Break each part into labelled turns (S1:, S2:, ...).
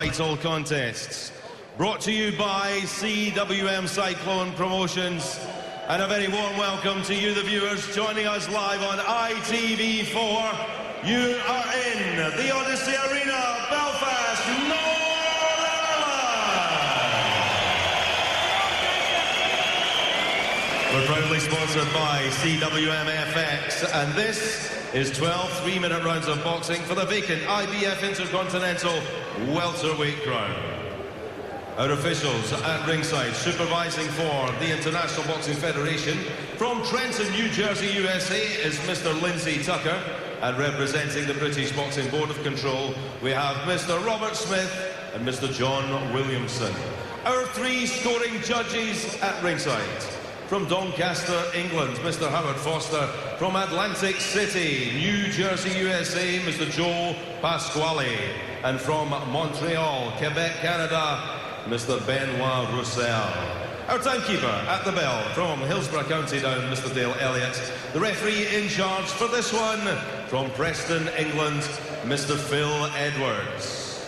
S1: title contests. Brought to you by CWM Cyclone Promotions. And a very warm welcome to you, the viewers, joining us live on ITV4. You are in the Odyssey Arena, Belfast, Northern Ireland. We're proudly sponsored by CWMFX, and this is 12 3-minute rounds of boxing for the vacant IBF Intercontinental welterweight crown. Our officials at ringside, supervising for the International Boxing Federation from Trenton, New Jersey, USA, is Mr. Lindsay Tucker, and representing the British Boxing Board of Control, we have Mr. Robert Smith and Mr. John Williamson. Our 3 scoring judges at ringside. From Doncaster, England, Mr. Howard Foster. From Atlantic City, New Jersey, USA, Mr. Joe Pasquale. And from Montreal, Quebec, Canada, Mr. Benoit Roussel. Our timekeeper at the bell from Hillsborough County Down, Mr. Dale Elliott. The referee in charge for this one from Preston, England, Mr. Phil Edwards.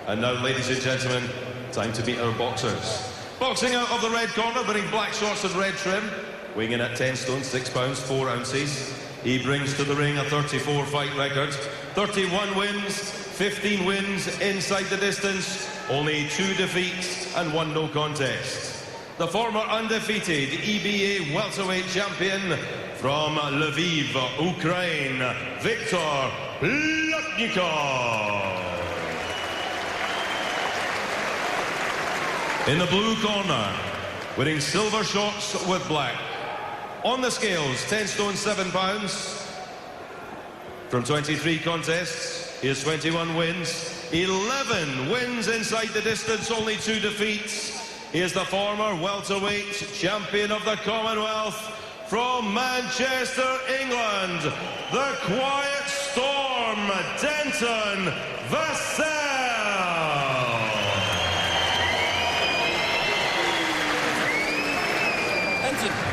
S1: And now, ladies and gentlemen, time to meet our boxers. Boxing out of the red corner, wearing black shorts and red trim, weighing in at 10 stone, 6 pounds, 4 ounces. He brings to the ring a 34 fight record, 31 wins, 15 wins inside the distance, only 2 defeats and 1 no contest. The former undefeated EBA welterweight champion from Lviv, Ukraine, Viktor Plotnikov. In the blue corner, wearing silver shorts with black. On the scales, 10 stone, 7 pounds. From 23 contests, he has 21 wins. 11 wins inside the distance, only 2 defeats. He is the former welterweight champion of the Commonwealth from Manchester, England. The Quiet Storm, Denton Vасселл.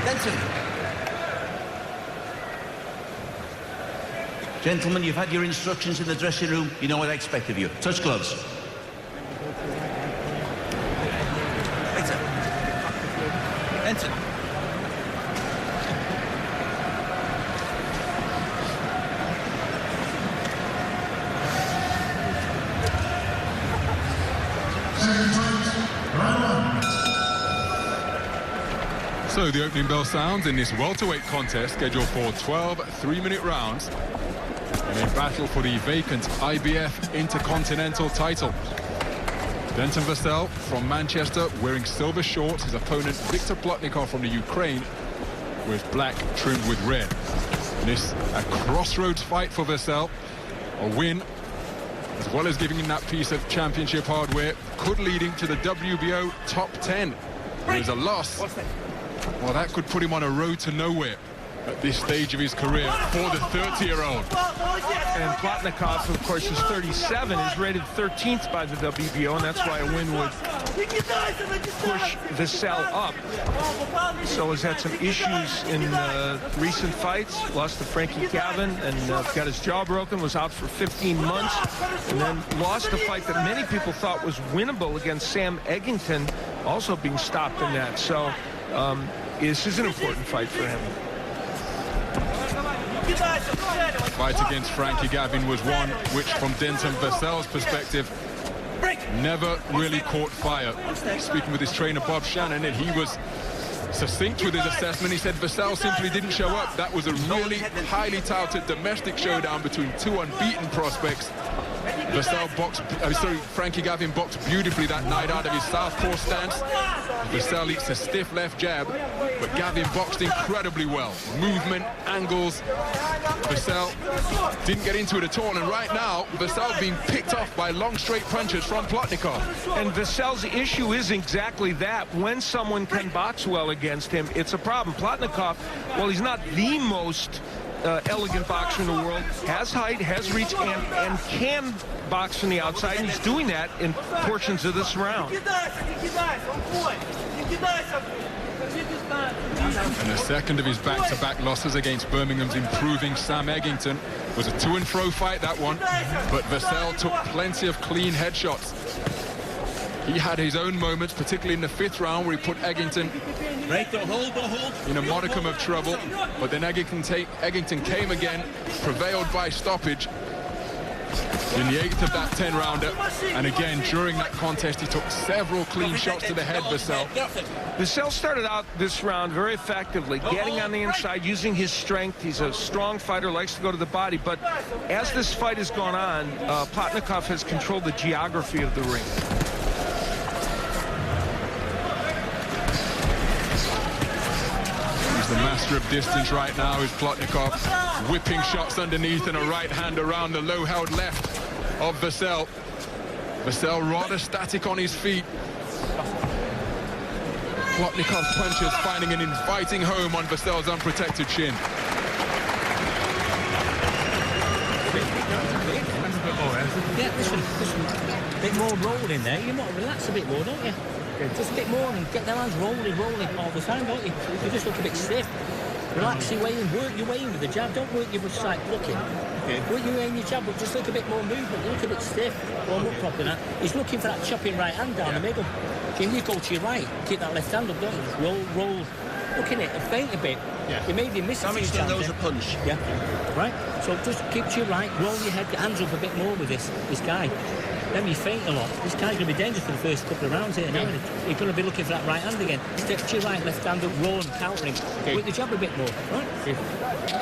S2: Denton. Gentlemen, you've had your instructions in the dressing room. You know what I expect of you. Touch gloves. Denton.
S3: So the opening bell sounds in this welterweight contest scheduled for 12 3-minute rounds in a battle for the vacant IBF Intercontinental title. Denton Vасселл from Manchester wearing silver shorts, his opponent Viktor Plotnikov from the Ukraine with black trimmed with red. And this a crossroads fight for Vасселл. A win, as well as giving him that piece of championship hardware, could lead him to the WBO top 10. There's a loss. Well, that could put him on a road to nowhere at this stage of his career for the 30-year-old.
S4: And Plotnikov, of course, is 37, is rated 13th by the WBO, and that's why a win would push Vасселл up. So has had some issues in recent fights, lost to Frankie Gavin and got his jaw broken, was out for 15 months, and then lost a fight that many people thought was winnable against Sam Eggington, also being stopped in that. So this is an important fight for him.
S3: Fight against Frankie Gavin was one which, from Denton Vassell's perspective, never really caught fire. Speaking with his trainer Bob Shannon, and he was succinct with his assessment. He said Vасселл simply didn't show up. That was a really highly touted domestic showdown between 2 unbeaten prospects. Frankie Gavin boxed beautifully that night out of his southpaw stance. Vасселll eats a stiff left jab, but Gavin boxed incredibly well. Movement, angles. Vасселll didn't get into it at all, and right now Vасселл being picked off by long straight punches from Plotnikov.
S4: And Vassell's issue is exactly that. When someone can box well against him, it's a problem. Plotnikov, well, he's not the most elegant boxer in the world, has height, has reach, and can box from the outside, and he's doing that in portions of this round.
S3: And the second of his back-to-back losses against Birmingham's improving Sam Eggington was a to-and-fro fight, that one, but Vасселл took plenty of clean headshots. He had his own moments, particularly in the 5th round, where he put Eggington in a modicum of trouble. But then Eggington came again, prevailed by stoppage in the 8th of that 10-rounder. And again, during that contest, he took several clean shots to the head, Wasselл.
S4: Wasselll started out this round very effectively, getting on the inside, using his strength. He's a strong fighter, likes to go to the body. But as this fight has gone on, Plotnikov has controlled the geography of the ring.
S3: The master of distance right now is Plotnikov, whipping shots underneath and a right hand around the low-held left of Wasselll. Wasselll rather static on his feet. Plotnikov's punches finding an inviting home on Wassell's unprotected chin.
S5: Yeah, listen, a bit more rolling there. You might relax a bit more, don't you? Just a bit more and get their hands rolling all the time, don't you? You just look a bit stiff. Relax your way and work your way in with the jab. Don't work your side looking. Okay. Work your way in your jab, but just look a bit more movement. You look a bit stiff. Warm up properly now. He's looking for that chopping right hand down the middle. Can you go to your right? Keep that left hand up, don't you? Just roll. Look in it and feint a bit. Yeah. You maybe miss a few times.
S2: Those a punch.
S5: Yeah. Right? So just keep to your right, roll your head, get hands up a bit more with this guy. Then you feint a lot. This guy's going to be dangerous for the first couple of rounds here now. You're going to be looking for that right hand again. Step to your right, left hand up, roll and countering. With the jab a bit more, right?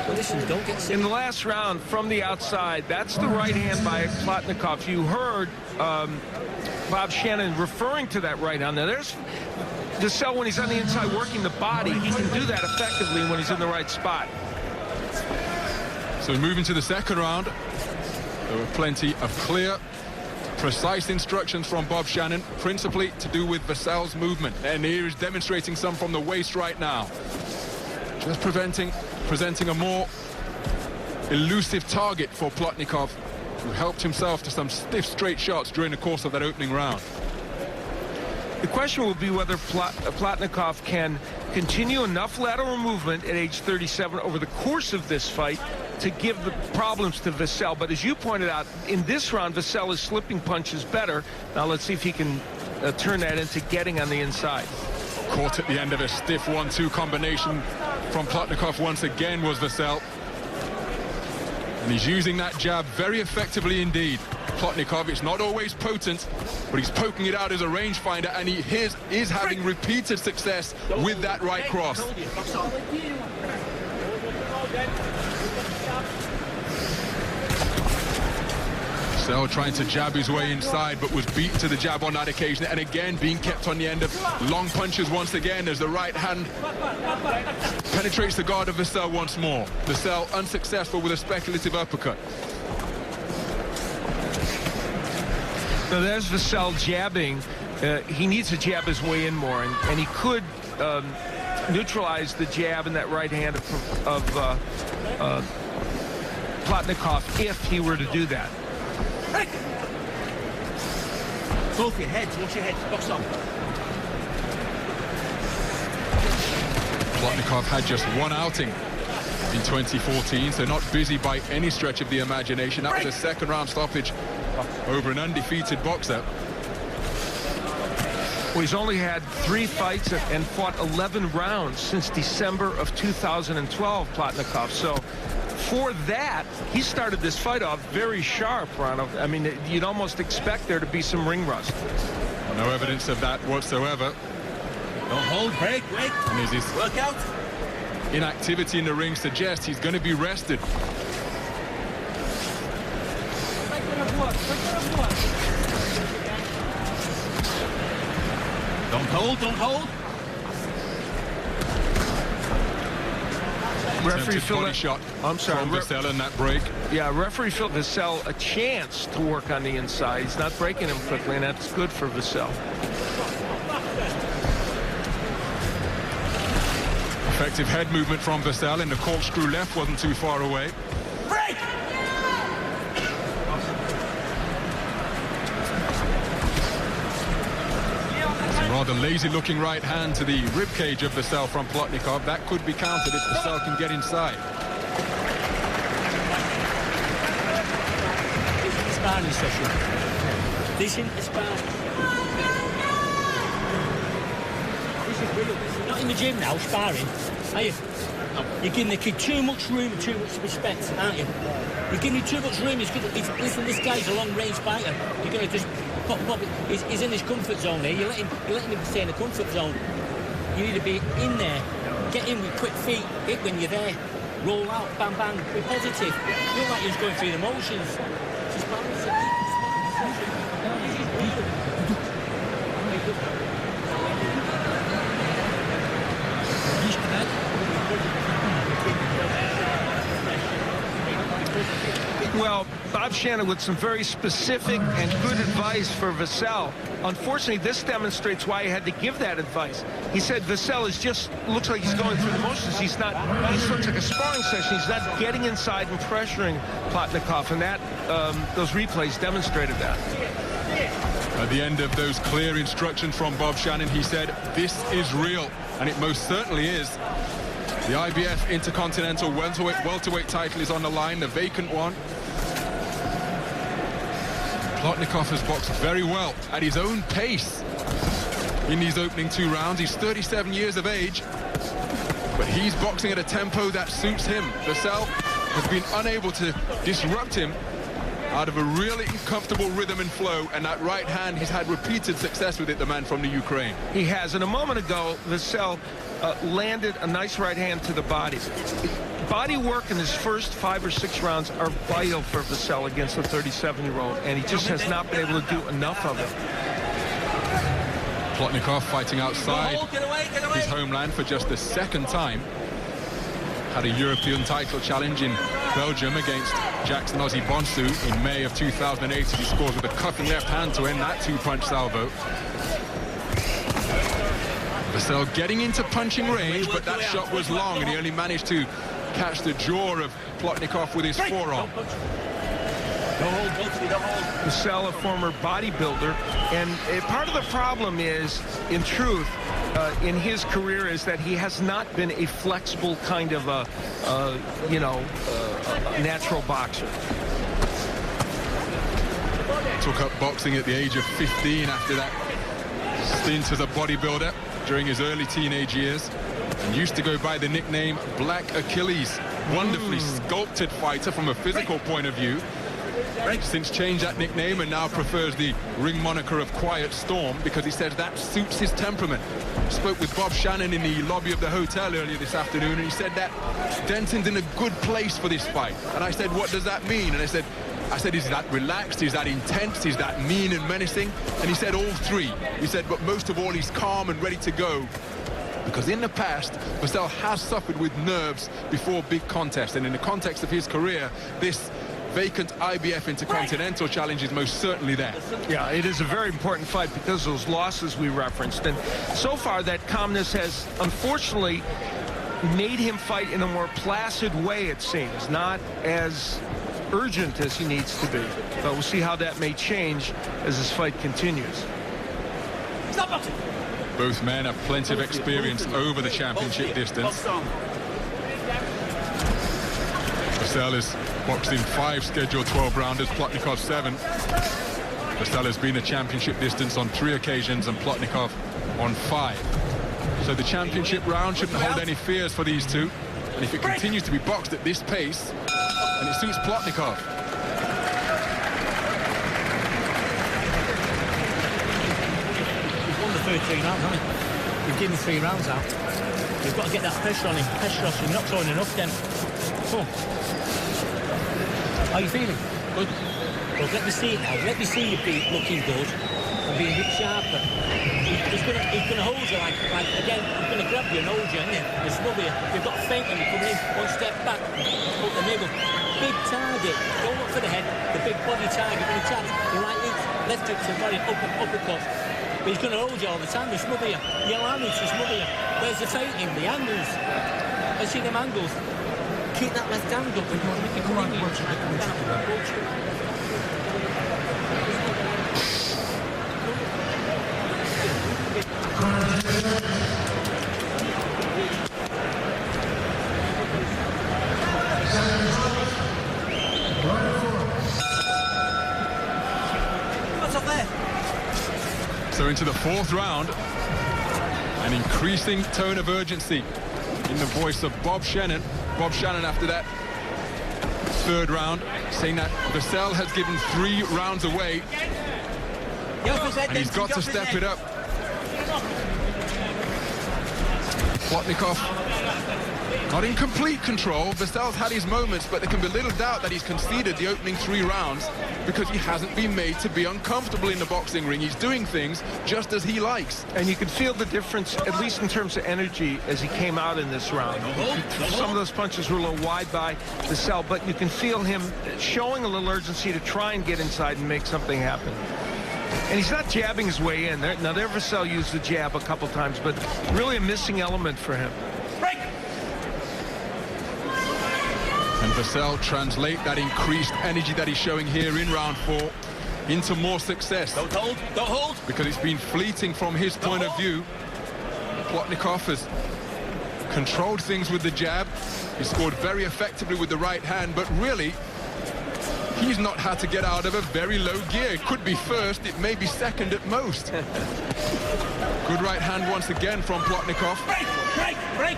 S5: But listen, don't get sick.
S4: In the last round, from the outside, that's the right hand by Plotnikov. You heard Bob Shannon referring to that right hand. Now, there's Wasselll when he's on the inside working the body. He can do that effectively when he's in the right spot.
S3: So moving to the 2nd round, there were plenty of clear, precise instructions from Bob Shannon, principally to do with Wassell's movement. And here is demonstrating some from the waist right now. Just presenting a more elusive target for Plotnikov, who helped himself to some stiff straight shots during the course of that opening round.
S4: The question will be whether Plotnikov can continue enough lateral movement at age 37 over the course of this fight to give the problems to Wasselll. But as you pointed out, in this round, Wasselll is slipping punches better. Now let's see if he can turn that into getting on the inside.
S3: Caught at the end of a stiff 1-2 combination from Plotnikov once again was Wasselll. And he's using that jab very effectively indeed. Plotnikov, it's not always potent, but he's poking it out as a rangefinder, and he is having repeated success with that right cross. Wasselll trying to jab his way inside, but was beaten to the jab on that occasion, and again being kept on the end of long punches once again as the right hand penetrates the guard of Wasselll once more. Wasselll unsuccessful with a speculative uppercut.
S4: So there's Wasselll jabbing. He needs to jab his way in more, and he could neutralize the jab in that right hand of Plotnikov if he were to do that.
S2: Both your heads, watch your head, box on.
S3: Plotnikov had just one outing in 2014, so not busy by any stretch of the imagination. That was a 2nd round stoppage over an undefeated boxer.
S4: Well, he's only had 3 fights and fought 11 rounds since December of 2012, Plotnikov. So for that, he started this fight off very sharp, Ronald. I mean, you'd almost expect there to be some ring rust.
S3: No evidence of that whatsoever.
S2: Don't hold, break.
S3: And as his
S2: Work out.
S3: inactivity in the ring suggests, he's going to be rested.
S2: Don't hold.
S4: Referee filled
S3: body shot.
S4: I'm sorry.
S3: From Wasselll in that break.
S4: Yeah, referee filled Wasselll a chance to work on the inside. He's not breaking him quickly, and that's good for Wasselll.
S3: Effective head movement from Wasselll, and the corkscrew left wasn't too far away.
S2: Break!
S3: Rather lazy-looking right hand to the ribcage of Wasselll from Plotnikov. That could be countered if Wasselll can get inside.
S5: This is the sparring session. This is the sparring. the gym now, sparring, are you? You're giving the kid too much room and too much respect, aren't you? You're giving him too much room. Listen, this guy's a long-range fighter. You're going to just pop. He's in his comfort zone there. You're letting him stay in the comfort zone. You need to be in there. Get in with quick feet. Hit when you're there. Roll out. Bang, bang. Be positive. You look like you're just going through the motions. Just balance it.
S4: Well, Bob Shannon with some very specific and good advice for Wasselл. Unfortunately, this demonstrates why he had to give that advice. He said Wasselll looks like he's going through the motions. He looks like a sparring session. He's not getting inside and pressuring Plotnikov, and that those replays demonstrated that.
S3: At the end of those clear instructions from Bob Shannon, he said, "This is real," and it most certainly is. The IBF Intercontinental welterweight title is on the line, the vacant one. Plotnikov has boxed very well at his own pace in these opening 2 rounds. He's 37 years of age, but he's boxing at a tempo that suits him. Wasselll has been unable to disrupt him out of a really comfortable rhythm and flow, and that right hand, he's had repeated success with it, the man from the Ukraine.
S4: He has, and a moment ago, Wasselll landed a nice right hand to the body. Body work in his first 5 or 6 rounds are vital for Wasselll against a 37-year-old, and he just has not been able to do enough of it.
S3: Plotnikov fighting outside his homeland for just the 2nd time. Had a European title challenge in Belgium against Jackson Ozzy Bonsu in May of 2008. He scores with a cuffing left hand to end that 2-punch salvo. Wasselll getting into punching range, but that shot was long, and he only managed to catch the jaw of Plotnikov with his forearm.
S4: Wasselll, a former bodybuilder, and part of the problem is, in truth, in his career, is that he has not been a flexible kind of natural boxer.
S3: Took up boxing at the age of 15 after that stint as a bodybuilder during his early teenage years, and used to go by the nickname Black Achilles. Wonderfully sculpted fighter from a physical point of view. Since changed that nickname and now prefers the ring moniker of Quiet Storm because he says that suits his temperament. Spoke with Bob Shannon in the lobby of the hotel earlier this afternoon, and he said that Denton's in a good place for this fight. And I said, what does that mean? And I said, is that relaxed? Is that intense? Is that mean and menacing? And he said all 3. He said, but most of all, he's calm and ready to go. Because in the past, Wasselll has suffered with nerves before big contests. And in the context of his career, this vacant IBF Intercontinental challenge is most certainly there.
S4: Yeah, it is a very important fight because of those losses we referenced. And so far, that calmness has, unfortunately, made him fight in a more placid way, it seems. Not as urgent as he needs to be. But we'll see how that may change as this fight continues.
S3: Both men have plenty of experience over the championship distance. Wasselll has boxed in 5 scheduled 12-rounders, Plotnikov 7. Wasselll has been the championship distance on 3 occasions and Plotnikov on 5. So the championship round shouldn't hold any fears for these two. And if it continues to be boxed at this pace, and it suits Plotnikov.
S5: He's won the first 3 rounds, hasn't he? You've given 3 rounds out. You've got to get that pressure on him. Pressure off him. You're not throwing enough then. Oh. How are you feeling? Good. Well, let me see it now. Let me see your feet looking good and being a bit sharper. He's gonna hold you like again. He's gonna grab you and hold you, isn't he? And snuggle you. You've got to feint when you're coming in. 1 step back, up the middle. Big target. Don't look for the head. The big body target. When he taps the right hook, left hook to body, uppercut. But he's gonna hold you all the time. He'll smother you. You'll allow him to smother you. Where's the feinting? The angles. Let's see them angles. Keep that left hand up when you want to make it come in.
S3: What's up there? So into the 4th round. An increasing tone of urgency in the voice of Bob Shannon. Bob Shannon after that third round, saying that Wasselll has given 3 rounds away, and he's got to step it up. Plotnikov not in complete control. Wastell's had his moments, but there can be little doubt that he's conceded the opening 3 rounds because he hasn't been made to be uncomfortable in the boxing ring. He's doing things just as he likes.
S4: And you can feel the difference, at least in terms of energy, as he came out in this round. Some of those punches were a little wide by Wasselll, but you can feel him showing a little urgency to try and get inside and make something happen. And he's not jabbing his way in. Now, Wasselll used the jab a couple times, but really a missing element for him.
S3: And Wasselll translate that increased energy that he's showing here in round 4 into more success.
S2: Don't hold, don't hold.
S3: Because it's been fleeting from his point of view. Plotnikov has controlled things with the jab. He scored very effectively with the right hand, but really, he's not had to get out of a very low gear. It could be first, it may be second at most. Good right hand once again from Plotnikov.
S2: Break.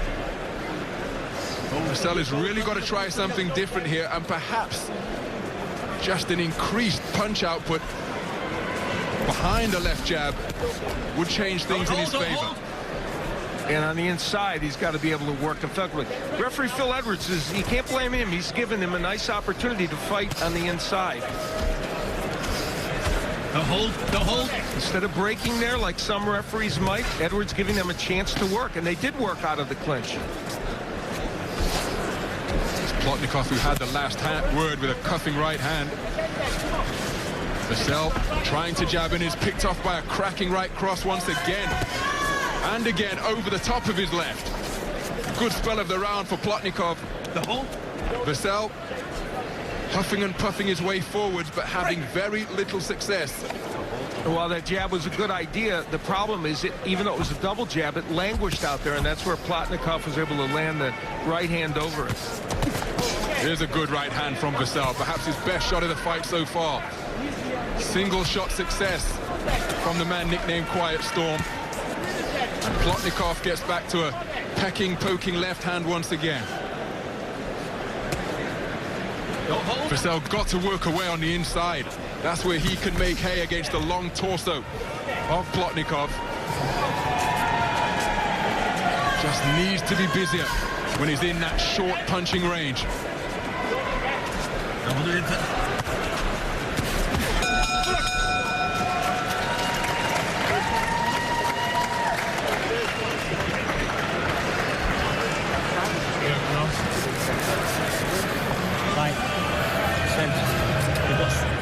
S3: Wasselll has really got to try something different here, and perhaps just an increased punch output behind the left jab would change things in his favor.
S4: And on the inside, he's got to be able to work effectively. Referee Phil Edwards, you can't blame him. He's given him a nice opportunity to fight on the inside.
S2: Don't hold.
S4: Instead of breaking there like some referees might, Edwards giving them a chance to work, and they did work out of the clinch.
S3: Plotnikov, who had the last word with a cuffing right hand. Wasselll trying to jab in, is picked off by a cracking right cross once again. And again over the top of his left. Good spell of the round for Plotnikov.
S2: The hold.
S3: Wasselll huffing and puffing his way forwards, but having very little success.
S4: While that jab was a good idea, the problem is even though it was a double jab, it languished out there, and that's where Plotnikov was able to land the right hand over it.
S3: Here's a good right hand from Wasselll, perhaps his best shot of the fight so far. Single shot success from the man nicknamed Quiet Storm. And Plotnikov gets back to a pecking, poking left hand once again. Wasselll got to work away on the inside. That's where he can make hay against the long torso of Plotnikov. Just needs to be busier when he's in that short punching range.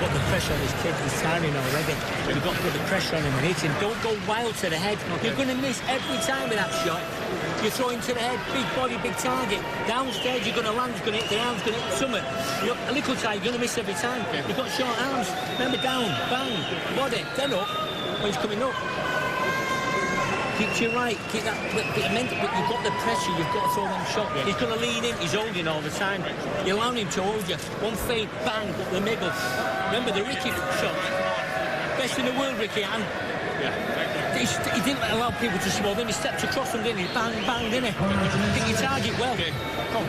S5: Got the pressure on his kid, he's timing already. You've got to put the pressure on him and hit him. Don't go wild to the head. You're going to miss every time with that shot. You're throwing to the head, big body, big target. Downstairs, you're going to land, it's going to hit the arms, going to hit the summit. You're a little time, you're going to miss every time. You've got short arms. Remember, down, bang, body, then up, when he's coming up. Keep to your right, keep that, but you've got the pressure, you've got to throw one shot. He's going to lean in, he's holding all the time. You're allowing him to hold you. One fade, bang, the middle. Remember the Ricky shot? Best in the world, Ricky, and he didn't allow people to swallow him. He stepped across them, didn't he? Bang, bang, didn't he? Hit your target well. Come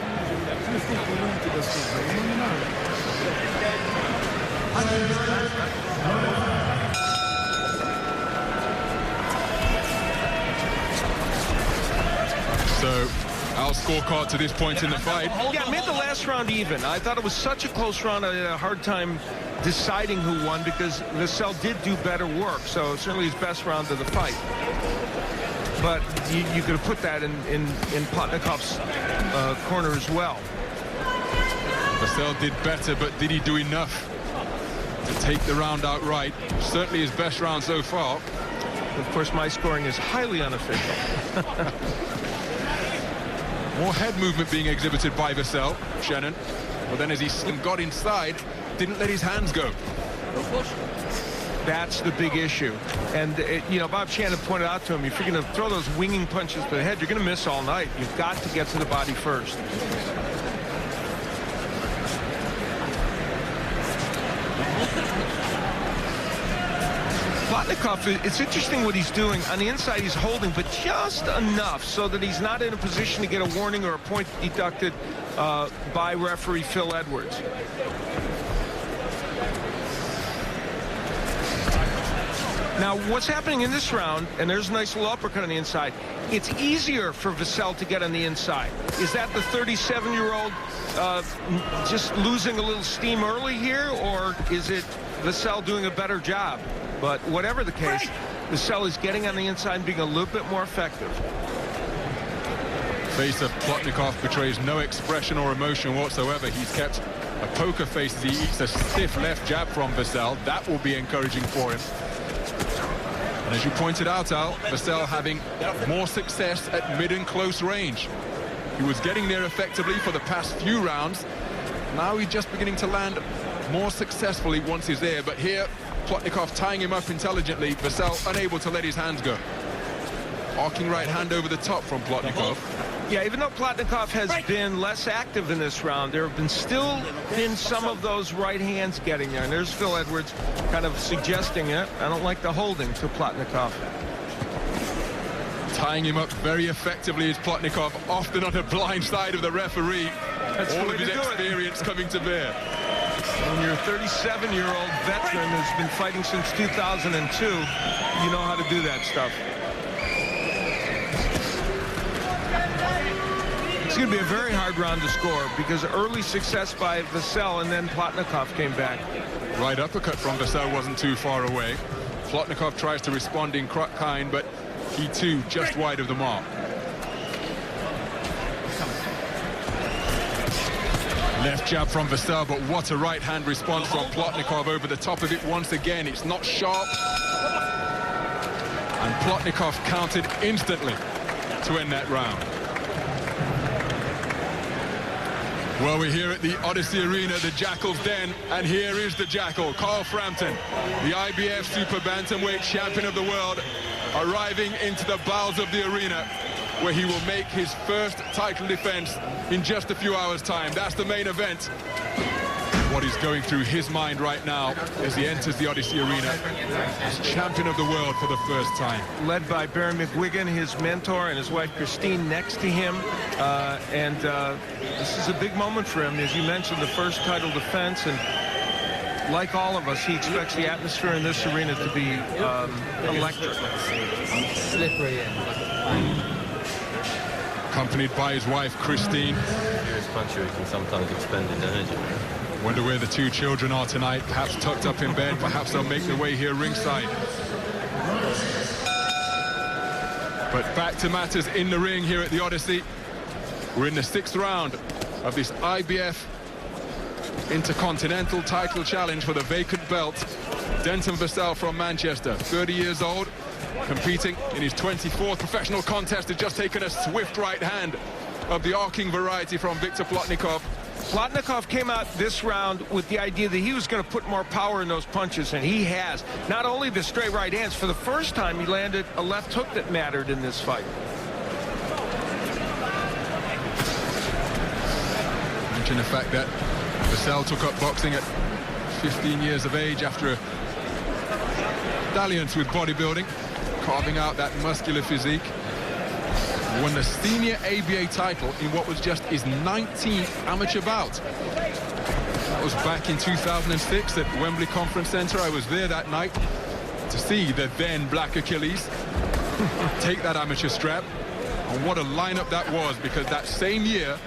S3: So, our scorecard to this point in the fight.
S4: Yeah, made the last round even. I thought it was such a close round. I had a hard time deciding who won because Wasselll did do better work. So certainly his best round of the fight. But you could have put that in Plotnikov's corner as well.
S3: Wasselll did better, but did he do enough to take the round outright? Certainly his best round so far.
S4: Of course, my scoring is highly unofficial.
S3: More head movement being exhibited by Wasselll, Shannon. But then as he got inside, didn't let his hands go.
S4: That's the big issue. And, you know, Bob Shannon pointed out to him, if you're going to throw those winging punches to the head, you're going to miss all night. You've got to get to the body first. Plotnikov, it's interesting what he's doing. On the inside, he's holding, but just enough so that he's not in a position to get a warning or a point deducted by referee Phil Edwards. Now, what's happening in this round, and there's a nice little uppercut on the inside, it's easier for Wassell to get on the inside. Is that the 37-year-old just losing a little steam early here, or is it Wassell doing a better job? But whatever the case, Wassell is getting on the inside and being a little bit more effective.
S3: Face of Plotnikov betrays no expression or emotion whatsoever. He's kept a poker face as he eats a stiff left jab from Wassell. That will be encouraging for him. And as you pointed out, Al, Wassell having more success at mid and close range. He was getting there effectively for the past few rounds. Now he's just beginning to land more successfully once he's there. But here, Plotnikov tying him up intelligently. Wassell unable to let his hands go. Arcing right hand over the top from Plotnikov.
S4: Yeah, even though Plotnikov has been less active in this round, there have still been some of those right hands getting there. And there's Phil Edwards kind of suggesting it. I don't like the holding to Plotnikov.
S3: Tying him up very effectively is Plotnikov, often on the blind side of the referee.
S4: That's
S3: all of his experience coming to bear.
S4: When you're a 37-year-old veteran who's been fighting since 2002, you know how to do that stuff. It's going to be a very hard round to score because early success by Wassell and then Plotnikov came back.
S3: Right uppercut from Wassell wasn't too far away. Plotnikov tries to respond in kind, but he too just wide of the mark. Left jab from Wassell, but what a right-hand response from Plotnikov over the top of it once again. It's not sharp. And Plotnikov counted instantly to end that round. Well, we're here at the Odyssey Arena, the Jackal's Den, and here is the Jackal, Carl Frampton, the IBF Super Bantamweight Champion of the World, arriving into the bowels of the arena, where he will make his first title defense in just a few hours' time. That's the main event. What is going through his mind right now as he enters the Odyssey Arena as champion of the world for the first time.
S4: Led by Barry McGuigan, his mentor, and his wife Christine next to him. This is a big moment for him. As you mentioned, the first title defense, and like all of us, he expects the atmosphere in this arena to be electric.
S5: Slippery.
S3: Accompanied by his wife, Christine.
S6: Serious puncher can sometimes expend his energy.
S3: Wonder where the two children are tonight, perhaps tucked up in bed, perhaps they'll make their way here ringside. But back to matters in the ring here at the Odyssey. We're in the 6th round of this IBF Intercontinental title challenge for the vacant belt. Dentone Wasselл from Manchester, 30 years old, competing in his 24th professional contest, has just taken a swift right hand of the arcing variety from Viktor Plotnikov.
S4: Plotnikov came out this round with the idea that he was going to put more power in those punches, and he has. Not only the straight right hands, for the first time he landed a left hook that mattered in this fight.
S3: Mention the fact that Wasselll took up boxing at 15 years of age after a dalliance with bodybuilding, carving out that muscular physique. Won the senior ABA title in what was just his 19th amateur bout. That was back in 2006 at Wembley Conference Centre. I was there that night to see the then Black Achilles take that amateur strap. And what a lineup that was, because that same year,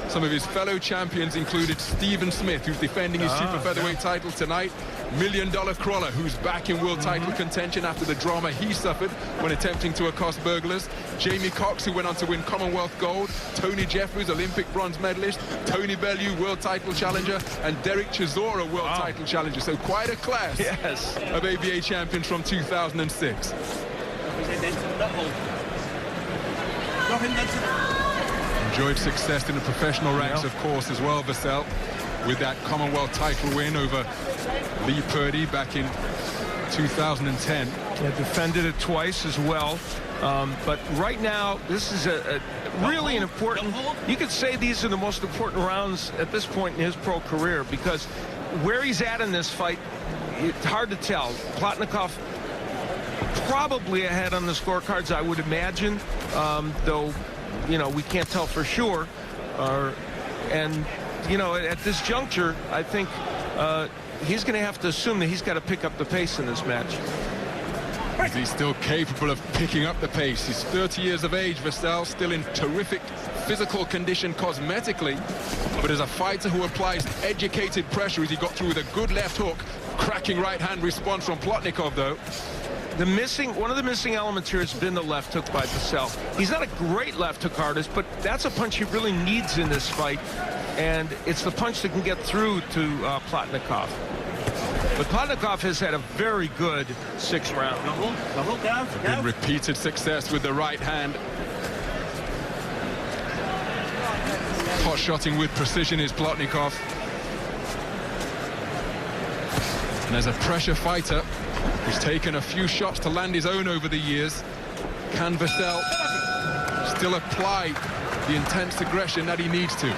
S3: some of his fellow champions included Stephen Smith, who's defending his super featherweight title tonight. $1 Million Crawler, who's back in world title contention after the drama he suffered when attempting to accost burglars. Jamie Cox, who went on to win Commonwealth gold. Tony Jeffries, Olympic bronze medalist. Tony Bellew, world title challenger. And Derek Chisora, world title challenger. So quite a class of ABA champions from 2006. Enjoyed success in the professional ranks, of course, as well, Wassell, with that Commonwealth title win over Lee Purdy back in 2010.
S4: Yeah, defended it twice as well. But right now, this is a really an important, you could say these are the most important rounds at this point in his pro career, because where he's at in this fight, it's hard to tell. Plotnikov probably ahead on the scorecards, I would imagine, though, you know, we can't tell for sure. And, you know, at this juncture, I think he's going to have to assume that he's got to pick up the pace in this match.
S3: Is he still capable of picking up the pace? He's 30 years of age, Wasselll, still in terrific physical condition cosmetically, but as a fighter who applies educated pressure, as he got through with a good left hook, cracking right-hand response from Plotnikov, though.
S4: One of the missing elements here has been the left hook by Wasselll. He's not a great left hook artist, but that's a punch he really needs in this fight, and it's the punch that can get through to Plotnikov. But Plotnikov has had a very good 6th round.
S3: Been repeated success with the right hand. Pot-shotting with precision is Plotnikov. And as a pressure fighter, he's taken a few shots to land his own over the years. Can Wasselll still apply the intense aggression that he needs to?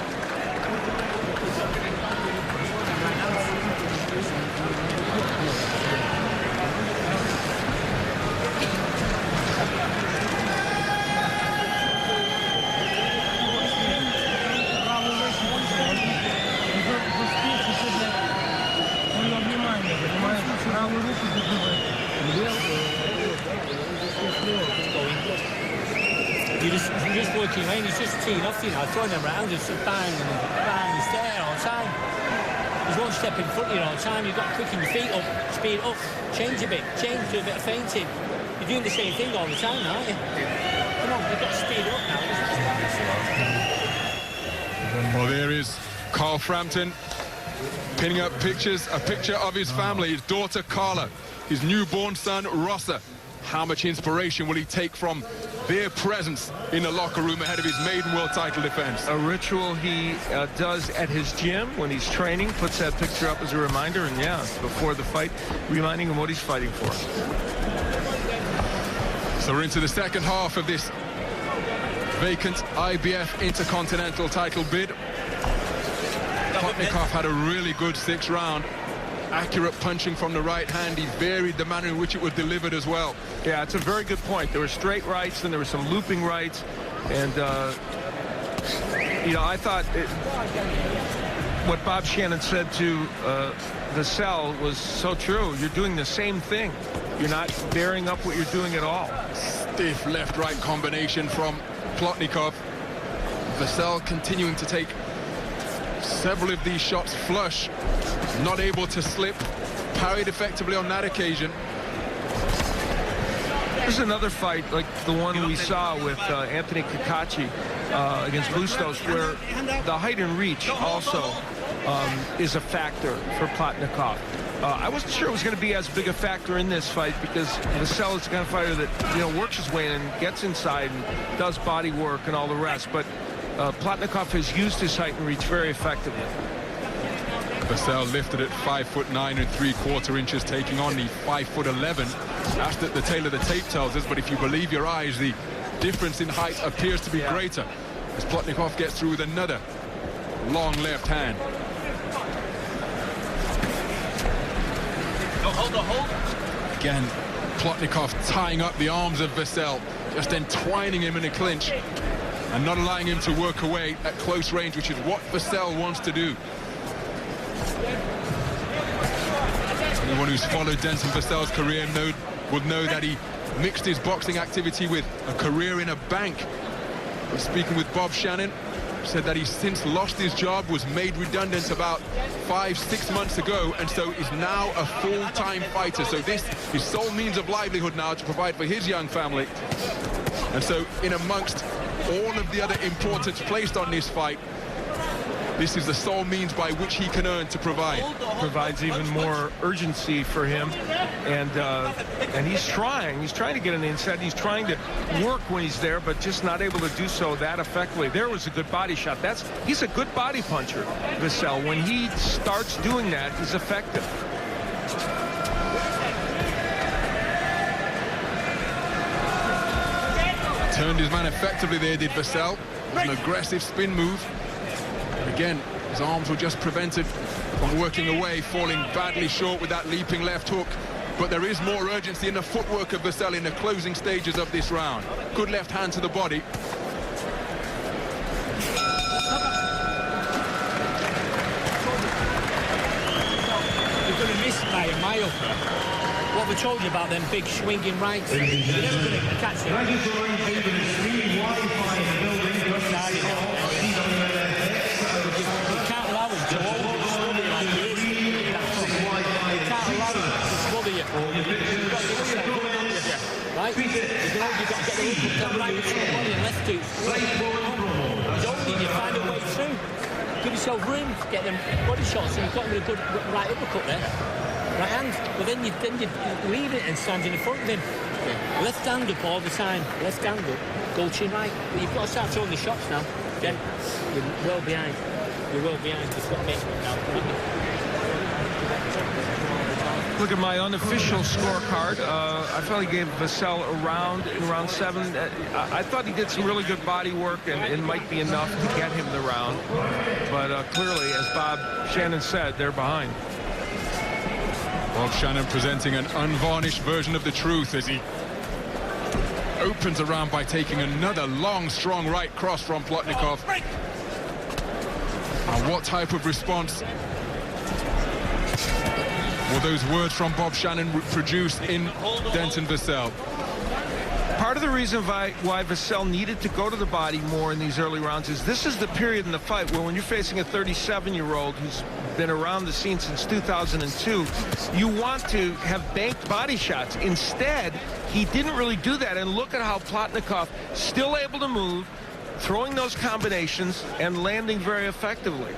S5: You're just working around, he's just teeing off, you know, throwing them around, just bang and bang, he's there all the time. He's one step in front of you all the time, you've got to quicken your feet up, speed up, change a bit, change to a bit of feinting. You're doing the same thing all the time, aren't you? Come on, you've got to speed up now.
S3: Well, there is Carl Frampton pinning up a picture of his family, his daughter Carla, his newborn son Rossa. How much inspiration will he take from their presence in the locker room ahead of his maiden world title defense?
S4: A ritual he does at his gym when he's training, puts that picture up as a reminder, and yeah, before the fight, reminding him what he's fighting for.
S3: So we're into the second half of this vacant IBF Intercontinental title bid. Plotnikov had a really good 6th round. Accurate punching from the right hand. He varied the manner in which it was delivered as well.
S4: Yeah, it's a very good point. There were straight rights, and there were some looping rights. And, you know, I thought what Bob Shannon said to Wasselll was so true. You're doing the same thing. You're not bearing up what you're doing at all.
S3: Stiff left-right combination from Plotnikov. Wasselll continuing to take several of these shots flush, not able to slip, parried effectively on that occasion.
S4: There's another fight like the one we saw with Anthony Kakachi against Bustos, where the height and reach also is a factor for Plotnikov. I wasn't sure it was going to be as big a factor in this fight because Wasselll is the kind of fighter that, you know, works his way in and gets inside and does body work and all the rest, but Plotnikov has used his height and reach very effectively.
S3: Wasselll lifted at 5'9" 3/4 inches, taking on the 5'11". That's that the tail of the tape tells us, but if you believe your eyes, the difference in height appears to be greater as Plotnikov gets through with another long left hand. Again, Plotnikov tying up the arms of Wasselll, just entwining him in a clinch and not allowing him to work away at close range, which is what Wasselll wants to do. Anyone who's followed Denton Wastell's career would know that he mixed his boxing activity with a career in a bank. But speaking with Bob Shannon, said that he's since lost his job, was made redundant about 5-6 months ago, and so is now a full-time fighter. So this is his sole means of livelihood now, to provide for his young family. And so in amongst all of the other importance placed on this fight, this is the sole means by which he can earn to provide.
S4: Provides even more urgency for him, and he's trying to get on the inside. He's trying to work when he's there, but just not able to do so that effectively. There was a good body shot. He's a good body puncher, Wasselll. When he starts doing that, he's effective.
S3: Turned his man effectively there, did Wasselll. An aggressive spin move. Again, his arms were just prevented from working away, falling badly short with that leaping left hook. But there is more urgency in the footwork of Vessel in the closing stages of this round. Good left hand to the body.
S5: You're going to miss by a mile. What we told you about them big swinging rights. You're never going to catch it. You can't allow him to hold it slowly like he is. You can't allow him to smother you. You've got to give yourself room under you. Right? You've got to get the hook up right between the body and left to. Don't need you find a way through. Give yourself room to get them body shots, and you've got a good right uppercut there. Right hand, but then you leave it and stand in the front of him. Left hand up all the time. Left hand up, go chin right. But you've got to start throwing the shots now. Then you're well behind. You're well behind. You've got to make it now.
S4: Look at my unofficial scorecard. I felt he gave Vessel a round in round 7. I thought he did some really good body work, and it might be enough to get him the round. But clearly, as Bob Shannon said, they're behind.
S3: Bob Shannon presenting an unvarnished version of the truth as he opens around by taking another long, strong right cross from Plotnikov. And what type of response will those words from Bob Shannon produce in Denton Vessel?
S4: Part of the reason why Vessel needed to go to the body more in these early rounds is this is the period in the fight where when you're facing a 37-year-old who's been around the scene since 2002, you want to have banked body shots. Instead, he didn't really do that, and look at how Plotnikov still able to move, throwing those combinations and landing very effectively.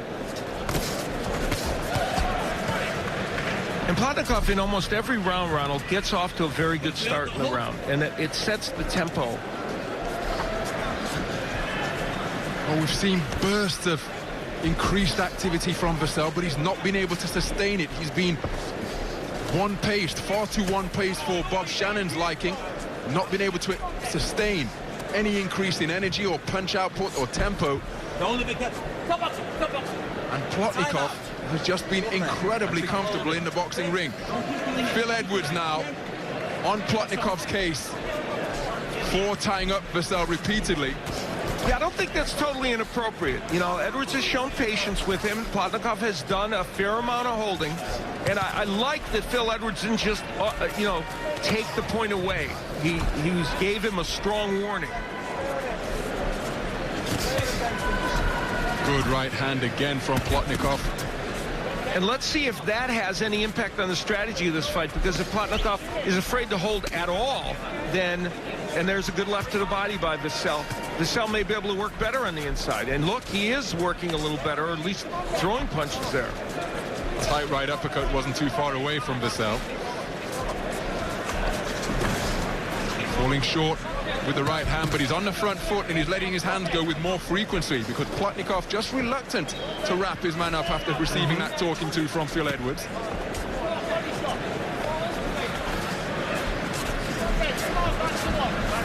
S4: And Plotnikov, in almost every round, Ronald, gets off to a very good start in the round, and it sets the tempo.
S3: Well, we've seen bursts of increased activity from Vessel, but he's not been able to sustain it. He's been one-paced, far too one-paced for Bob Shannon's liking, not been able to sustain any increase in energy or punch output or tempo. And Plotnikov has just been incredibly comfortable in the boxing ring. Phil Edwards now on Plotnikov's case for tying up Vessel repeatedly.
S4: Yeah, I don't think that's totally inappropriate. You know, Edwards has shown patience with him. Plotnikov has done a fair amount of holding. And I like that Phil Edwards didn't just, you know, take the point away. He gave him a strong warning.
S3: Good right hand again from Plotnikov.
S4: And let's see if that has any impact on the strategy of this fight, because if Plotnikov is afraid to hold at all, then, and there's a good left to the body by Vessel, Vessel may be able to work better on the inside. And look, he is working a little better, or at least throwing punches there.
S3: Tight right uppercut wasn't too far away from Vessel. Falling short with the right hand, but he's on the front foot and he's letting his hands go with more frequency because Plotnikov just reluctant to wrap his man up after receiving that talking to from Phil Edwards.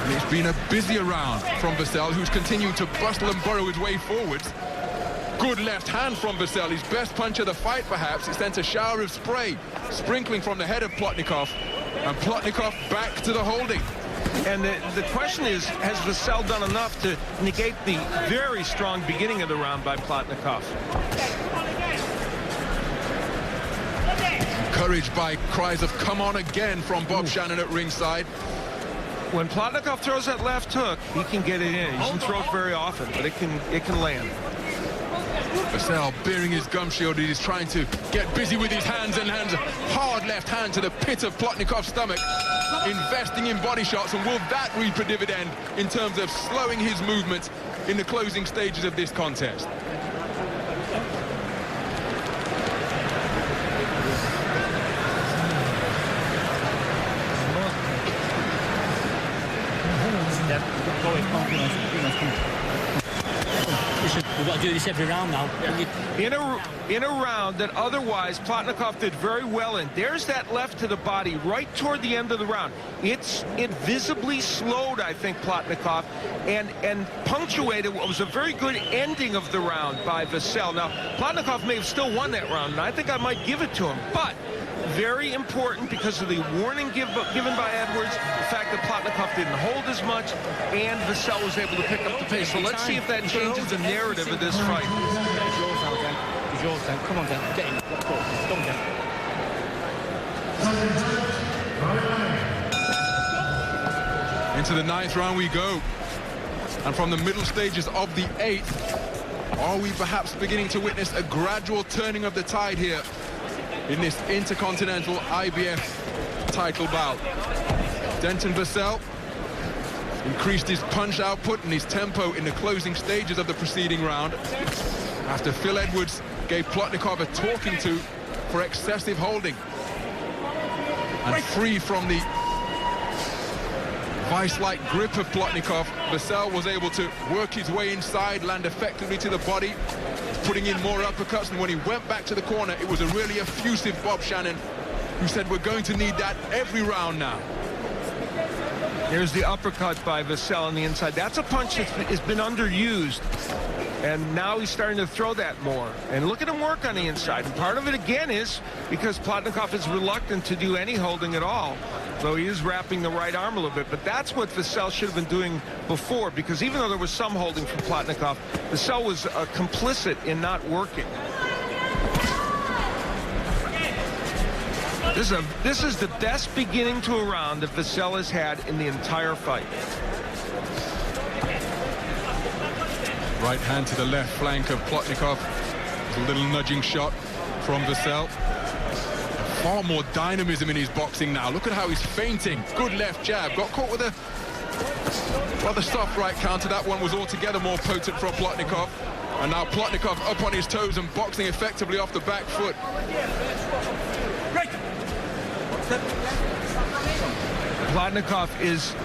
S3: And it's been a busier round from Vessel, who's continuing to bustle and burrow his way forwards. Good left hand from Vessel, his best punch of the fight perhaps. It sent a shower of spray sprinkling from the head of Plotnikov, and Plotnikov back to the holding.
S4: And the question is, has Vessel done enough to negate the very strong beginning of the round by Plotnikov?
S3: Encouraged by cries of "come on again" from Bob Shannon at ringside.
S4: When Plotnikov throws that left hook, he can get it in. He doesn't throw it very often, but it can land.
S3: Vessel bearing his gum shield, he's trying to get busy with his hands and hard left hand to the pit of Plotnikov's stomach, investing in body shots. And will that reap a dividend in terms of slowing his movement in the closing stages of this contest?
S5: We've got to do this every round now.
S4: In a round that otherwise Plotnikov did very well in. There's that left to the body right toward the end of the round. It visibly slowed, I think, Plotnikov, and punctuated what was a very good ending of the round by Vessel. Now, Plotnikov may have still won that round, and I think I might give it to him. But very important because of the warning given by Edwards, the fact that Plotnikov didn't hold as much, and Wasselll was able to pick up the pace. So let's see if that changes the narrative of this fight.
S5: It's yours now, Dan. It's yours, Dan. Come on, Dan. Get him. Let's go. Come on, Dan.
S3: Into the 9th round we go. And from the middle stages of the 8th, are we perhaps beginning to witness a gradual turning of the tide here in this Intercontinental IBF title bout? Dentone Wasselll increased his punch output and his tempo in the closing stages of the preceding round after Phil Edwards gave Plotnikov a talking to for excessive holding. And free from the vice-like grip of Plotnikov, Wasselll was able to work his way inside, land effectively to the body, putting in more uppercuts, and when he went back to the corner, it was a really effusive Bob Shannon who said, we're going to need that every round now.
S4: There's the uppercut by Wasselll on the inside. That's a punch that has been underused, and now he's starting to throw that more. And look at him work on the inside. And part of it, again, is because Plotnikov is reluctant to do any holding at all, though he is wrapping the right arm a little bit. But that's what Wasselll should have been doing before, because even though there was some holding from Plotnikov, Wasselll was complicit in not working. This is the best beginning to a round that Wasselll has had in the entire fight.
S3: Right hand to the left flank of Plotnikov. A little nudging shot from Wasselll. Far more dynamism in his boxing now. Look at how he's feinting. Good left jab. Got caught with a rather soft right counter. That one was altogether more potent from Plotnikov. And now Plotnikov up on his toes and boxing effectively off the back foot.
S4: Plotnikov is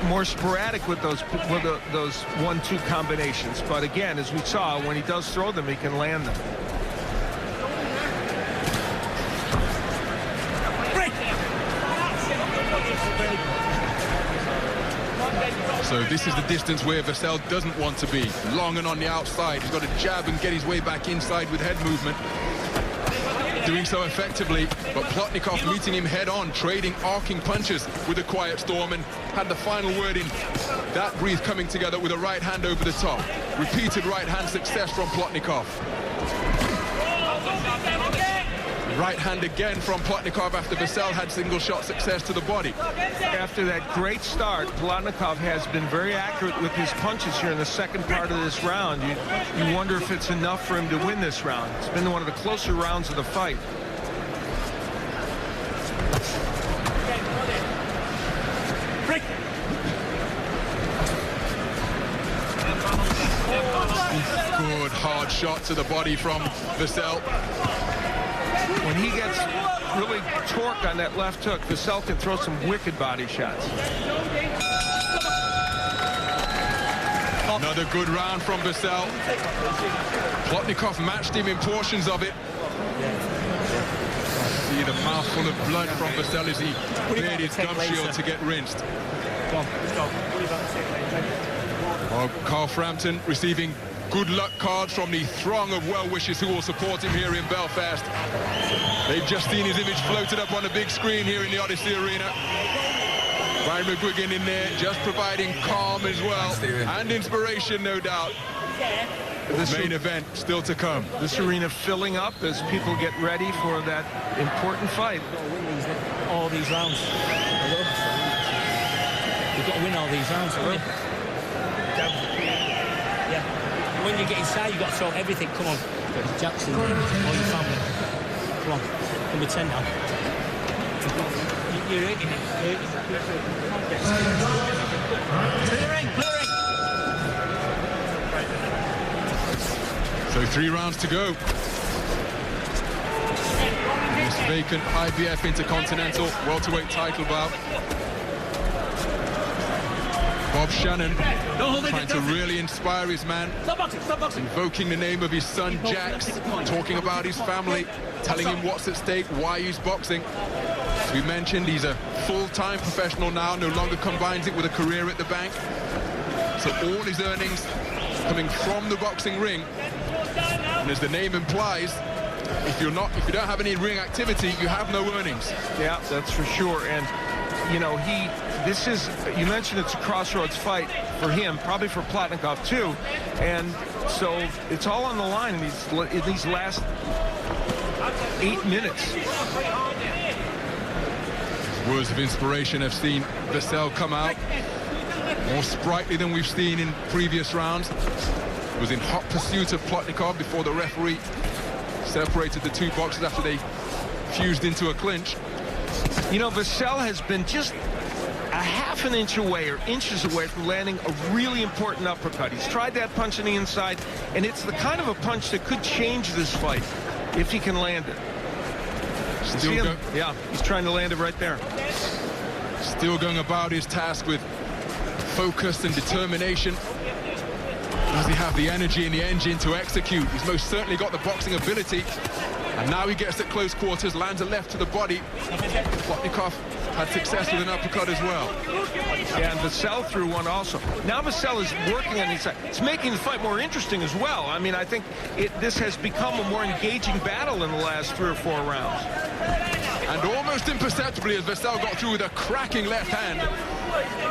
S4: more sporadic with those 1-2 combinations. But again, as we saw, when he does throw them, he can land them.
S3: So this is the distance where Wasselll doesn't want to be. Long and on the outside. He's got to jab and get his way back inside with head movement. Doing so effectively, but Plotnikov meeting him head-on, trading arcing punches with a quiet storm, and had the final word in that breath coming together with a right hand over the top. Repeated right hand success from Plotnikov. Right hand again from Plotnikov after Wasselll had single shot success to the body.
S4: After that great start, Plotnikov has been very accurate with his punches here in the second part of this round. You wonder if it's enough for him to win this round. It's been one of the closer rounds of the fight.
S3: Good hard shot to the body from Wasselll.
S4: When he gets really torque on that left hook, Wasselll can throw some wicked body shots.
S3: Another good round from Wasselll. Plotnikov matched him in portions of it. See the mouthful of blood from Wasselll as he cleared his gum shield to get rinsed. Oh, Carl Frampton receiving good luck cards from the throng of well-wishers who will support him here in Belfast. They've just seen his image floated up on the big screen here in the Odyssey Arena. Brian McGuigan in there, just providing calm as well, and inspiration, no doubt. This main event still to come.
S4: This arena filling up as people get ready for that important fight.
S5: All these rounds. You've got to win all these rounds, haven't you? Yeah. When you get inside, you've got to throw everything. Come on. Jackson, all your family. Come on. Number 10 now. You're hurting it. Clear ring.
S3: So 3 rounds to go. This vacant IBF Intercontinental welterweight title bout. Bob Shannon trying to really inspire his man, invoking the name of his son Jax, talking about his family, telling him what's at stake, why he's boxing. As we mentioned, he's a full-time professional now, no longer combines it with a career at the bank. So all his earnings coming from the boxing ring. And as the name implies, if you don't have any ring activity, you have no earnings.
S4: Yeah, that's for sure. And you know, you mentioned it's a crossroads fight for him, probably for Plotnikov too, and so it's all on the line in these last 8 minutes.
S3: Words of inspiration have seen Wasselл come out more sprightly than we've seen in previous rounds. Was in hot pursuit of Plotnikov before the referee separated the two boxers after they fused into a clinch.
S4: You know, Wasselll has been just a half an inch away or inches away from landing a really important uppercut. He's tried that punch on the inside, and it's the kind of a punch that could change this fight if he can land it. Yeah, he's trying to land it right there.
S3: Still going about his task with focus and determination. Does he have the energy and the engine to execute? He's most certainly got the boxing ability. And now he gets at close quarters, lands a left to the body. Plotnikov had success with an uppercut as well.
S4: Yeah, and Wasselll threw one also. Now Wasselll is working on his side. It's making the fight more interesting as well. I mean, I think this has become a more engaging battle in the last 3 or 4 rounds.
S3: And almost imperceptibly, as Wasselll got through with a cracking left hand,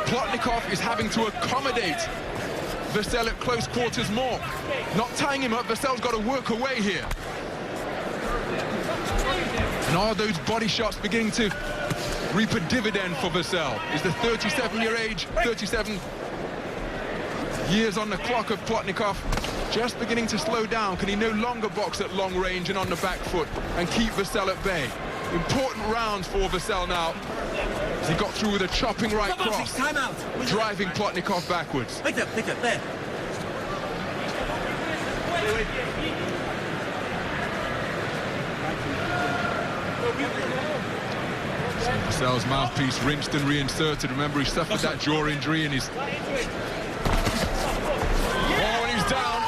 S3: Plotnikov is having to accommodate Wasselll at close quarters more. Not tying him up, Wessell's got to work away here. And are those body shots beginning to reap a dividend for Wasselll? Is the 37-year age, 37 years on the clock of Plotnikov just beginning to slow down? Can he no longer box at long range and on the back foot and keep Wasselll at bay? Important rounds for Wasselll now. As he got through with a chopping right cross, driving Plotnikov backwards.
S2: Pick up, there.
S3: Wessell's mouthpiece rinsed and reinserted. Remember, he suffered that jaw injury and he's... Oh, and he's down.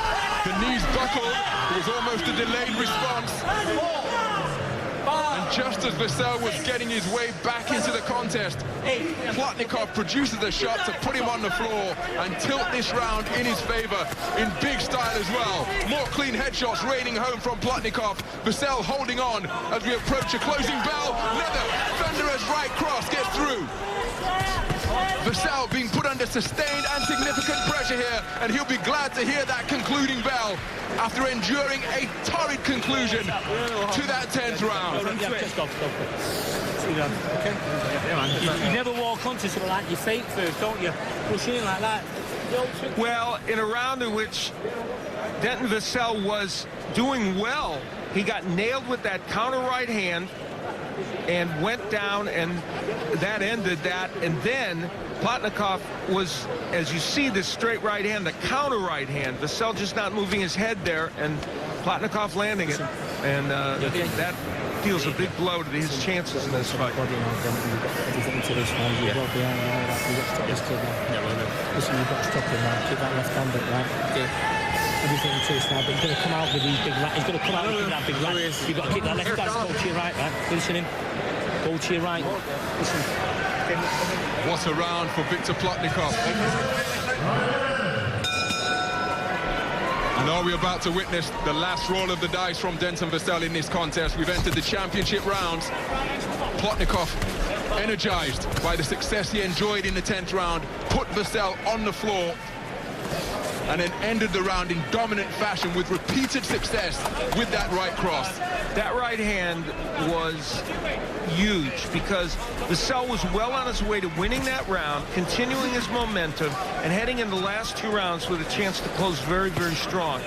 S3: The knees buckled. It was almost a delayed response. And just as Wasselll was getting his way back into the contest, Plotnikov produces a shot to put him on the floor and tilt this round in his favor in big style as well. More clean headshots raining home from Plotnikov. Wasselll holding on as we approach a closing bell. Another thunderous right cross gets through. Wasselll being put under sustained and significant pressure here, and he'll be glad to hear that concluding bell after enduring a torrid conclusion to that 10th round.
S5: You never walk onto something like your feet first, don't you? Push in like that.
S4: Well, in a round in which Denton Wasselll was doing well, he got nailed with that counter right hand and went down, and that ended that. And then Plotnikov was, as you see, this straight right hand, the counter right hand. Wasselll just not moving his head there, and Plotnikov landing it. And that deals a big blow to his chances in this fight.
S5: Listen, you've got to stop him now. Keep that left hand up, right? Okay. Everything to his now, but he's going to come out with these big right. He's going to come out with that big right. You've got to keep that left hand, go to your right, right? Listen him. Go to your right. Listen.
S3: What a round for Viktor Plotnikov. And are we about to witness the last roll of the dice from Dentone Wasselll in this contest? We've entered the championship rounds. Plotnikov, energized by the success he enjoyed in the 10th round, put Wasselll on the floor and then ended the round in dominant fashion with repeated success with that right cross.
S4: That right hand was huge because Wasselll was well on his way to winning that round, continuing his momentum, and heading in the last 2 rounds with a chance to close very, very strong.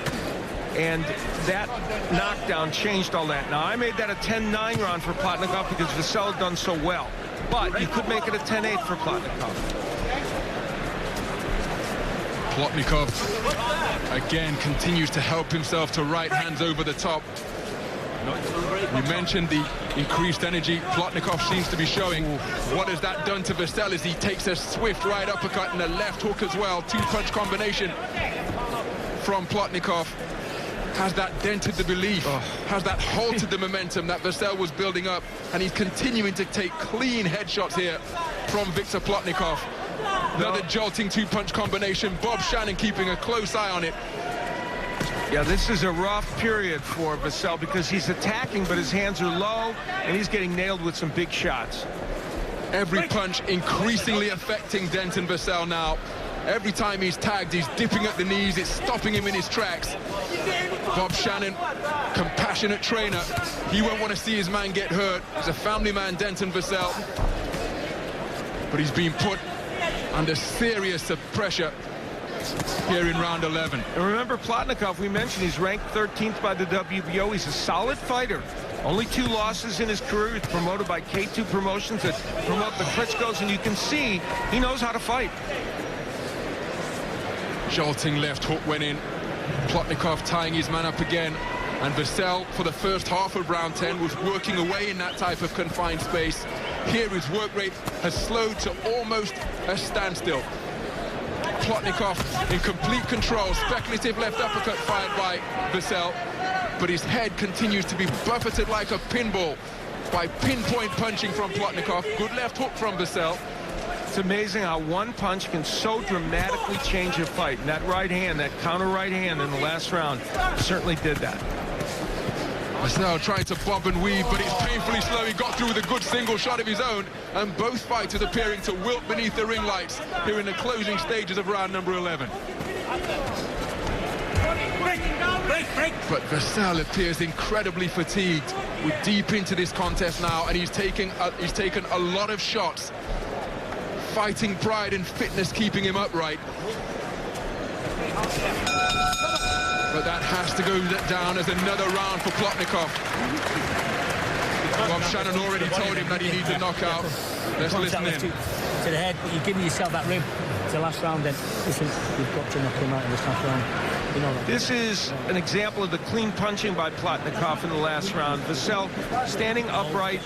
S4: And that knockdown changed all that. Now, I made that a 10-9 round for Plotnikov because Wasselll had done so well. But you could make it a 10-8 for Plotnikov.
S3: Plotnikov, again, continues to help himself to right hands over the top. We mentioned the increased energy Plotnikov seems to be showing. What has that done to Wasselll as he takes a swift right uppercut and a left hook as well? 2-punch combination from Plotnikov. Has that dented the belief? Has that halted the momentum that Wasselll was building up? And he's continuing to take clean headshots here from Viktor Plotnikov. Another jolting 2-punch combination. Bob Shannon keeping a close eye on it.
S4: Yeah, this is a rough period for Vessel because he's attacking, but his hands are low, and he's getting nailed with some big shots.
S3: Every punch increasingly affecting Dentone Vassell now. Every time he's tagged, he's dipping at the knees. It's stopping him in his tracks. Bob Shannon, compassionate trainer. He won't want to see his man get hurt. He's a family man, Dentone Vassell. But he's been put under serious pressure here in round 11.
S4: And remember Plotnikov, we mentioned he's ranked 13th by the WBO. He's a solid fighter. Only 2 losses in his career. He's promoted by K2 Promotions that promote the Klitschko's, and you can see he knows how to fight.
S3: Jolting left hook went in. Plotnikov tying his man up again. And Vassell, for the first half of round 10, was working away in that type of confined space. Here his work rate has slowed to almost a standstill. Plotnikov in complete control. Speculative left uppercut fired by Vassell. But his head continues to be buffeted like a pinball by pinpoint punching from Plotnikov. Good left hook from Vassell.
S4: It's amazing how one punch can so dramatically change a fight. And that right hand, that counter right hand in the last round certainly did that.
S3: Vassell trying to bob and weave, but it's painfully slow. He got through with a good single shot of his own, and both fighters appearing to wilt beneath the ring lights here in the closing stages of round number 11. But Vassell appears incredibly fatigued. We're deep into this contest now, and he's taken a lot of shots. Fighting pride and fitness keeping him upright. But that has to go down as another round for Plotnikov. Bob Shannon already told him that he needs a knockout. Let's listen in.
S5: To the head, but you're giving yourself that rib. It's the last round then. Listen, you've got to knock him out in this last round. You know that.
S4: This is an example of the clean punching by Plotnikov in the last round. Vassell standing upright,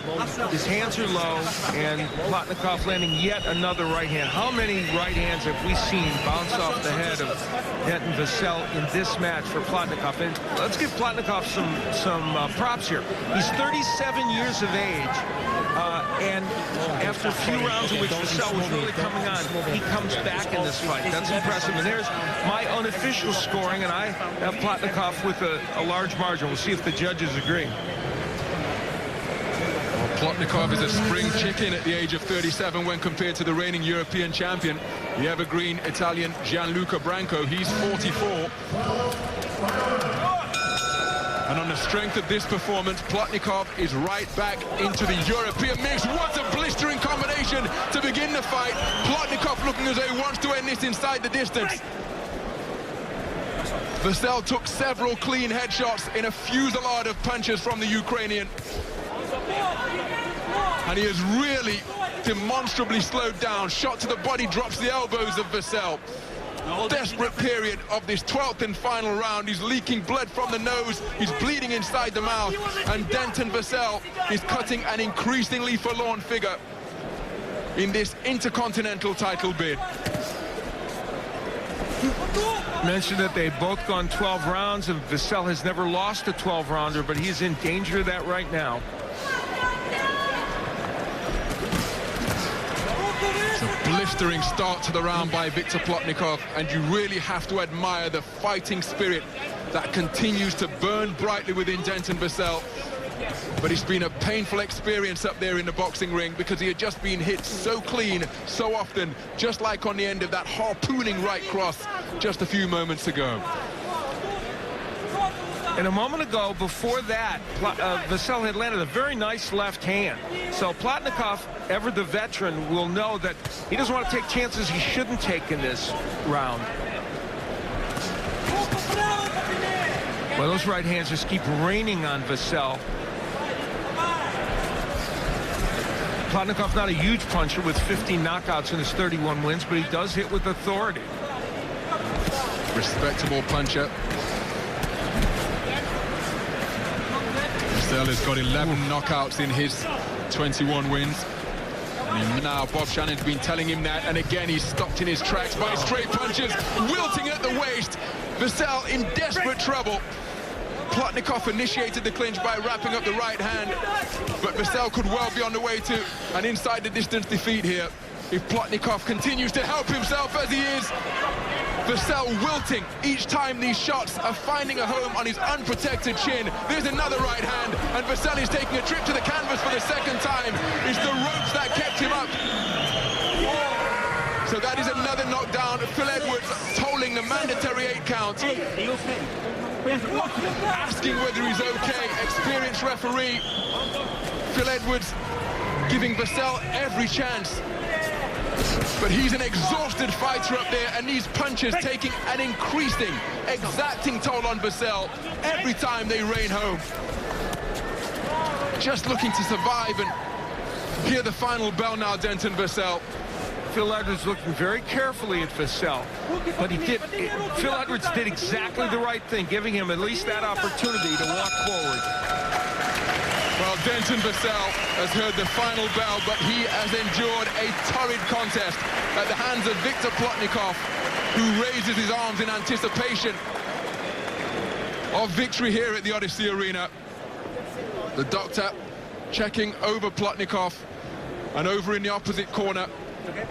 S4: his hands are low, and Plotnikov landing yet another right hand. How many right hands have we seen bounce off the head of Dentone Vassell in this match for Plotnikov? And let's give Plotnikov some props here. He's 37 years of age. And after a few rounds in which Vassell was really coming on, he comes back in this fight. That's impressive. And there's my unofficial scoring, and I have Plotnikov with a large margin. We'll see if the judges agree.
S3: Well, Plotnikov is a spring chicken at the age of 37 when compared to the reigning European champion, the evergreen Italian Gianluca Branco. He's 44. And on the strength of this performance, Plotnikov is right back into the European mix. What a blistering combination to begin the fight. Plotnikov looking as though he wants to end this inside the distance. Vassell took several clean headshots in a fusillade of punches from the Ukrainian. And he has really demonstrably slowed down. Shot to the body drops the elbows of Vassell. Desperate period of this 12th and final round. He's leaking blood from the nose. He's bleeding inside the mouth. And Dentone Vassell is cutting an increasingly forlorn figure in this Intercontinental title bid.
S4: Mentioned that they've both gone 12 rounds, and Vassell has never lost a 12-rounder, but he's in danger of that right now.
S3: It's a blistering start to the round by Viktor Plotnikov, and you really have to admire the fighting spirit that continues to burn brightly within Dentone Vassell. But it's been a painful experience up there in the boxing ring because he had just been hit so clean, so often, just like on the end of that harpooning right cross just a few moments ago.
S4: And a moment ago, before that, Vassell had landed a very nice left hand. So Plotnikov, ever the veteran, will know that he doesn't want to take chances he shouldn't take in this round. Well, those right hands just keep raining on Vassell. Plotnikov not a huge puncher with 15 knockouts in his 31 wins, but he does hit with authority.
S3: Respectable puncher. Vassell has got 11 knockouts in his 21 wins. And now Bob Shannon's been telling him that, and again he's stopped in his tracks by straight punches, wilting at the waist. Vassell in desperate trouble. Plotnikov initiated the clinch by wrapping up the right hand, but Vassell could well be on the way to an inside the distance defeat here. if Plotnikov continues to help himself as he is. Vessel wilting each time these shots are finding a home on his unprotected chin. There's another right hand, and Vessel is taking a trip to the canvas for the second time. It's the ropes that kept him up. So that is another knockdown. Phil Edwards tolling the mandatory 8 count. Asking whether he's okay. Experienced referee. Phil Edwards giving Vessel every chance. But he's an exhausted fighter up there, and these punches taking an increasing, exacting toll on Vessel every time they rain home. Just looking to survive and hear the final bell now, Denton Vessel.
S4: Phil Edwards looking very carefully at Vessel, but Phil Edwards did exactly the right thing, giving him at least that opportunity to walk forward.
S3: Well, Denton Vessel has heard the final bell, but he has endured a torrid contest at the hands of Viktor Plotnikov, who raises his arms in anticipation of victory here at the Odyssey Arena. The doctor checking over Plotnikov, and over in the opposite corner,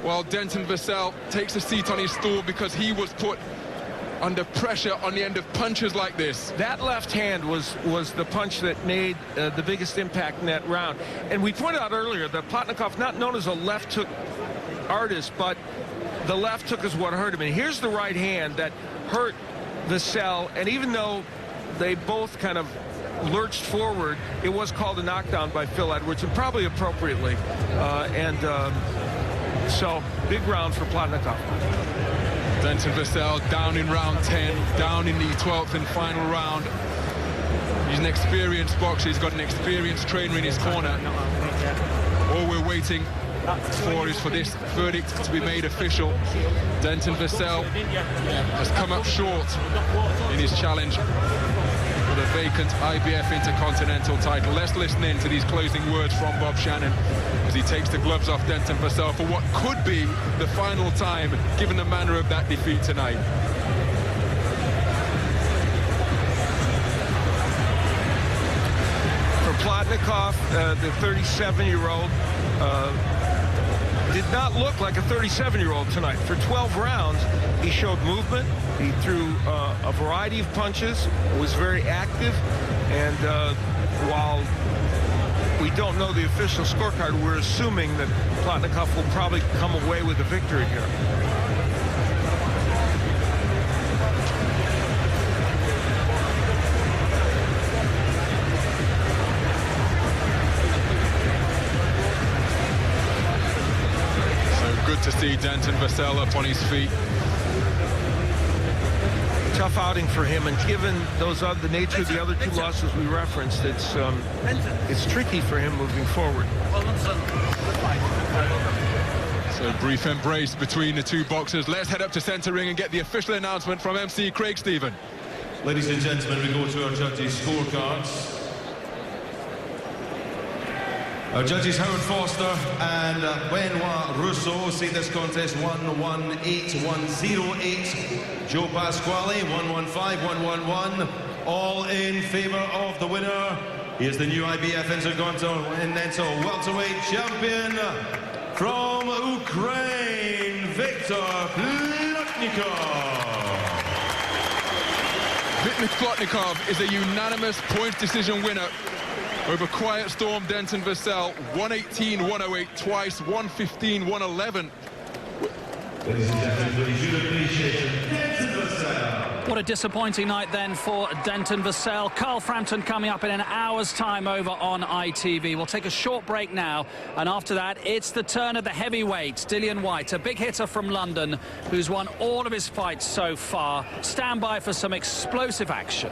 S3: while Denton Vessel takes a seat on his stool because he was put under pressure on the end of punches like this.
S4: That left hand was the punch that made the biggest impact in that round. And we pointed out earlier that Plotnikov, not known as a left hook artist, but the left hook is what hurt him. And here's the right hand that hurt Vessel, and even though they both kind of lurched forward, it was called a knockdown by Phil Edwards, and probably appropriately. So, big round for Plotnikov.
S3: Denton Vessel down in round 10, down in the 12th and final round. He's an experienced boxer, he's got an experienced trainer in his corner. All we're waiting for is for this verdict to be made official. Denton Vessel has come up short in his challenge for the vacant IBF Intercontinental title. Let's listen in to these closing words from Bob Shannon as he takes the gloves off Denton Vessel for what could be the final time, given the manner of that defeat tonight.
S4: For Plotnikov, the 37-year-old did not look like a 37-year-old tonight. For 12 rounds, he showed movement. He threw a variety of punches, was very active, and while we don't know the official scorecard, we're assuming that Plotnikov will probably come away with a victory here.
S3: Good to see Denton Vessel up on his feet.
S4: Tough outing for him, and given the nature of the other 2 losses we referenced, it's tricky for him moving forward.
S3: So brief embrace between the 2 boxers. Let's head up to centre ring and get the official announcement from MC Craig Stephen.
S1: Ladies and gentlemen, we go to our judges' scorecards. Our judges Howard Foster and Benoit Rousseau see this contest 1-1-8-1-0-8. Joe Pasquale 1-1-5-1-1-1. All in favour of the winner. He is the new IBF Intercontinental welterweight champion from Ukraine, Viktor Plotnikov.
S3: Viktor Plotnikov is a unanimous points decision winner over Quiet Storm Denton Vessel, 118-108 twice, 115-111.
S1: Ladies and gentlemen, please should appreciate Denton Vessel.
S7: What a disappointing night then for Denton Vessel. Carl Frampton coming up in an hour's time over on ITV. We'll take a short break now, and after that, it's the turn of the heavyweight, Dillian Whyte, a big hitter from London who's won all of his fights so far. Stand by for some explosive action.